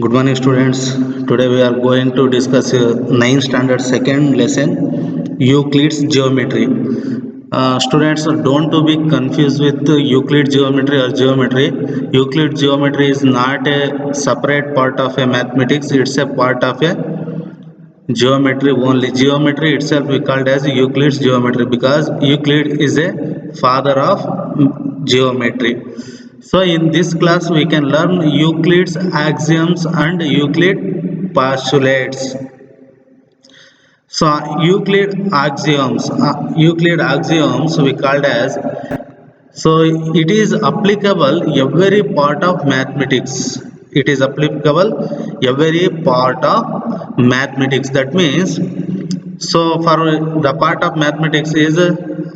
Good morning, students. Today we are going to discuss 9th standard second lesson Euclid's geometry. Students, don't to be confused with Euclid geometry or geometry. Euclid geometry is not a separate part of a mathematics. It's a part of a geometry only. Geometry itself we called as Euclid's geometry because Euclid is a father of geometry. So in this class we can learn Euclid's axioms and Euclid postulates. So Euclid axioms we called as, so it is applicable every part of mathematics. It is applicable every part of mathematics. That means, so for the part of mathematics is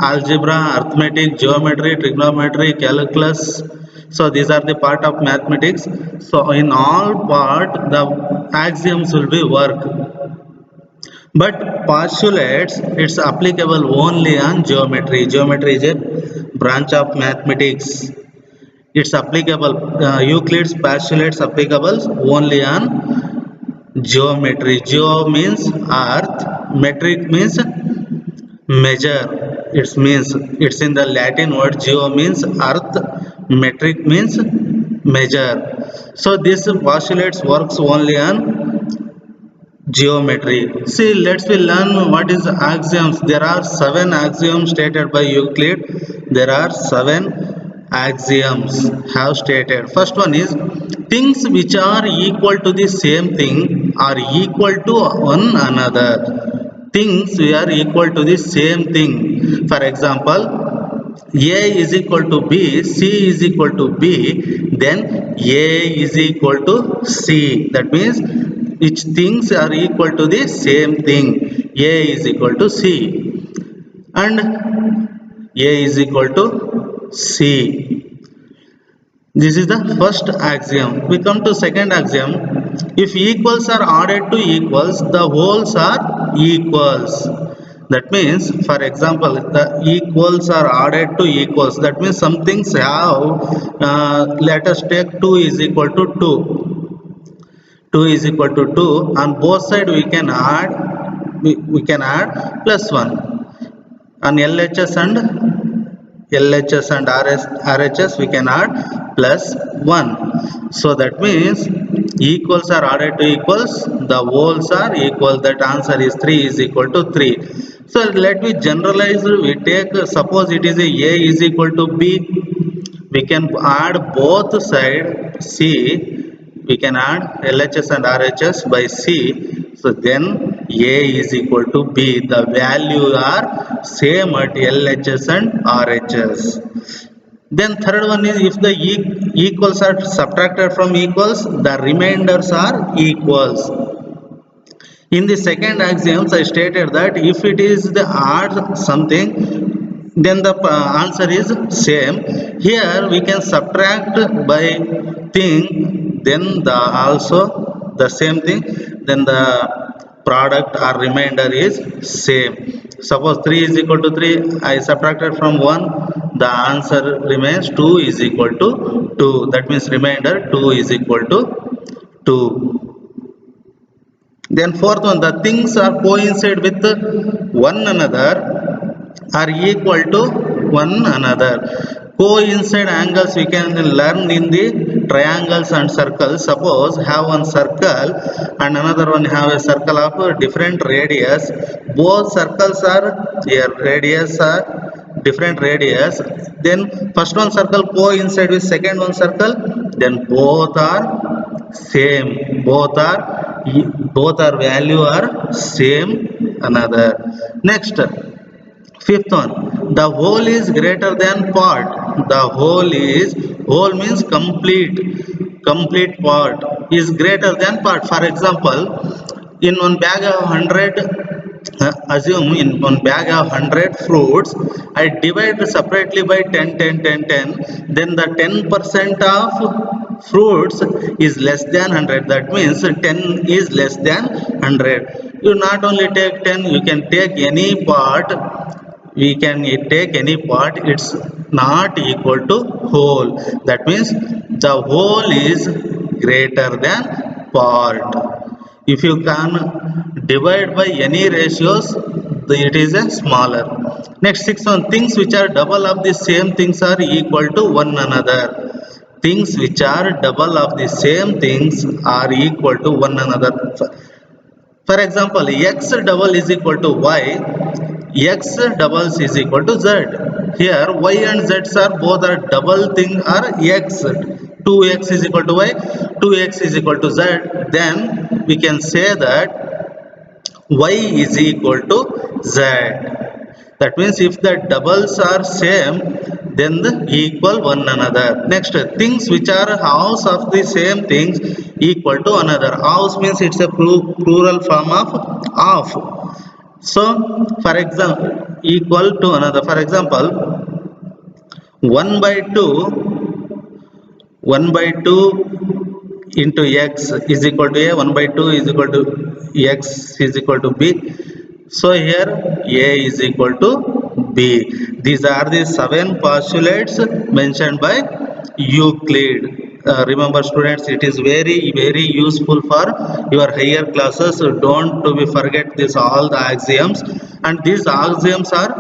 algebra, arithmetic, geometry, trigonometry, calculus. So these are the part of mathematics. So in all part the axioms will be work. But postulates, it's applicable only on geometry. Geometry is a branch of mathematics. It's applicable, Euclid's postulates applicable only on geometry. Geo means earth, metric means measure. It means, it's in the Latin word. Geo means earth, metric means measure. So this postulates works only on geometry. See, let's we learn what is axioms. There are 7 axioms stated by Euclid. There are 7 axioms have stated. First one is, things which are equal to the same thing are equal to one another. Things we are equal to the same thing. For example, A is equal to B, C is equal to B, then A is equal to C. That means which things are equal to the same thing. A is equal to C and A is equal to C. This is the first axiom. We come to second axiom. If equals are added to equals, the wholes are equals. That means, for example, the equals are added to equals. That means some things have, let us take 2 is equal to 2. 2 is equal to 2. On both sides we can add plus 1. On LHS and RHS we can add plus 1. So that means equals are added to equals, the wholes are equal. That answer is 3 is equal to 3. So let me generalize. We take, suppose it is a is equal to B. We can add both sides C. We can add LHS and RHS by C. So then A is equal to B. The value are same at LHS and RHS. Then third one is, if the equals are subtracted from equals, the remainders are equals. In the second axioms, I stated that if it is the add something, then the answer is same. Here we can subtract by thing, then the also the same thing, then the product or remainder is same. Suppose 3 is equal to 3, I subtracted from 1, the answer remains 2 is equal to 2. That means remainder 2 is equal to 2. Then fourth one, the things are coincide with one another are equal to one another. Coincide angles we can learn in the triangles and circles. Suppose have one circle and another one have a circle of different radius. Both circles are radius are different radius. Then first one circle coincide with second one circle. Then both are same. Both are value are same another. Next, fifth one, the whole is greater than part. The whole means complete part is greater than part. For example, in one bag of 100, assume in one bag of 100 fruits, I divide separately by 10, 10, 10, 10. Then the 10% of fruits is less than 100. That means 10 is less than 100. You not only take 10, you can take any part. We can take any part. It's not equal to whole. That means the whole is greater than part. If you can divide by any ratios, it is a smaller. Next, 6 one, things which are double of the same things are equal to one another. Things which are double of the same things are equal to one another. For example, x double is equal to y, x doubles is equal to z. Here y and z are both are double thing are x. 2x is equal to y, 2x is equal to z. Then we can say that y is equal to z. That means if the doubles are same, then the equal one another. Next, things which are halves of the same things equal to another. Halves means it's a plural form of half. So, for example, equal to another. For example, 1 by 2, 1 by 2 into x is equal to a, 1 by 2 is equal to x is equal to b. So here a is equal to b. These are the 7 postulates mentioned by Euclid. Remember students, it is very useful for your higher classes. So don't to be forget this all the axioms, and these axioms are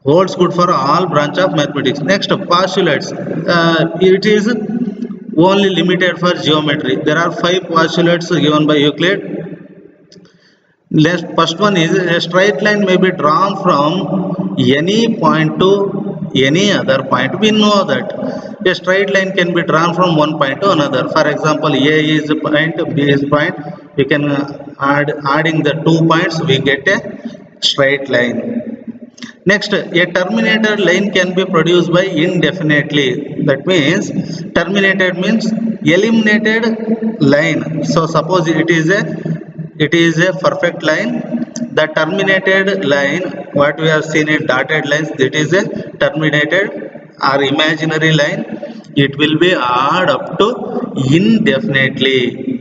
holds good for all branch of mathematics. Next, postulates. It is only limited for geometry. There are 5 postulates given by Euclid. First one is a straight line may be drawn from any point to any other point. We know that a straight line can be drawn from one point to another. For example, A is a point, B is a point. We can adding the 2 points, we get a straight line. Next, a terminated line can be produced by indefinitely. That means terminated means eliminated line. So suppose it is a perfect line. The terminated line, what we have seen in dotted lines, that is a terminated or imaginary line. It will be add up to indefinitely.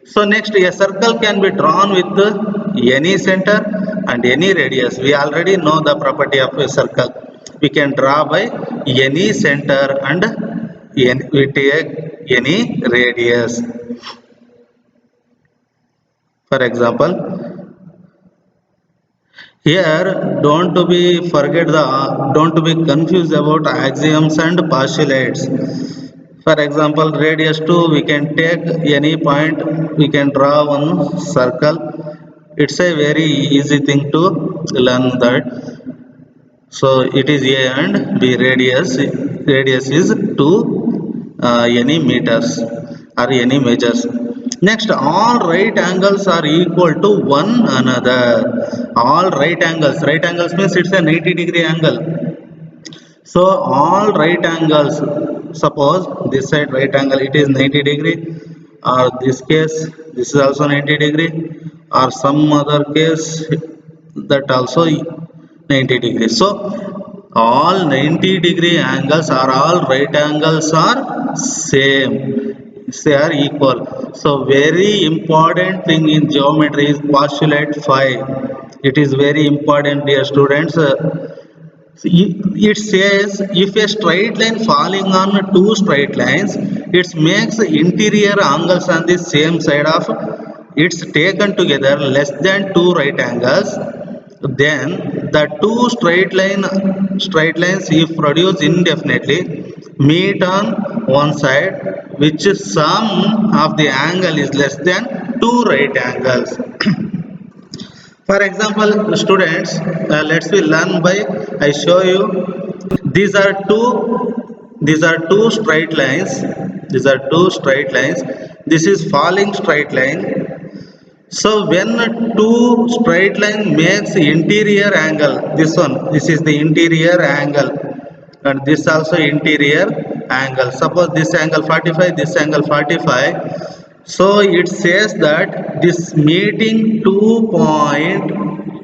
So next, a circle can be drawn with any center and any radius. We already know the property of a circle. We can draw by any center and we take any radius. For example, here don't to be confused about axioms and postulates. For example, radius 2, we can take any point, we can draw one circle. It's a very easy thing to learn that. So it is A and B radius. Radius is 2 any meters or any measures. Next, all right angles are equal to one another. All right angles. Right angles means it's a 90-degree angle. So all right angles, suppose this side right angle it is 90-degree, or this case this is also 90-degree, or some other case that also 90-degree. So all 90-degree angles or all right angles are same, they are equal. So very important thing in geometry is postulate 5. It is very important, dear students. It says if a straight line falling on 2 straight lines, it makes interior angles on the same side of it's taken together less than 2 right angles, then the 2 straight lines if produced indefinitely meet on one side, which sum of the angle is less than 2 right angles. For example, students, let's we learn by I show you. These are two straight lines. These are 2 straight lines. This is falling straight line. So when 2 straight line makes interior angle, this is the interior angle, and this also interior angle. Suppose this angle 45, this angle 45. So it says that this meeting 2 point,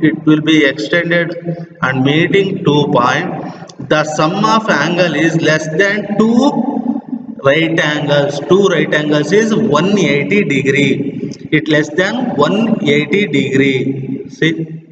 it will be extended and meeting 2 point. The sum of angle is less than 2 right angles. 2 right angles is 180 degree. It less than 180 degree. See.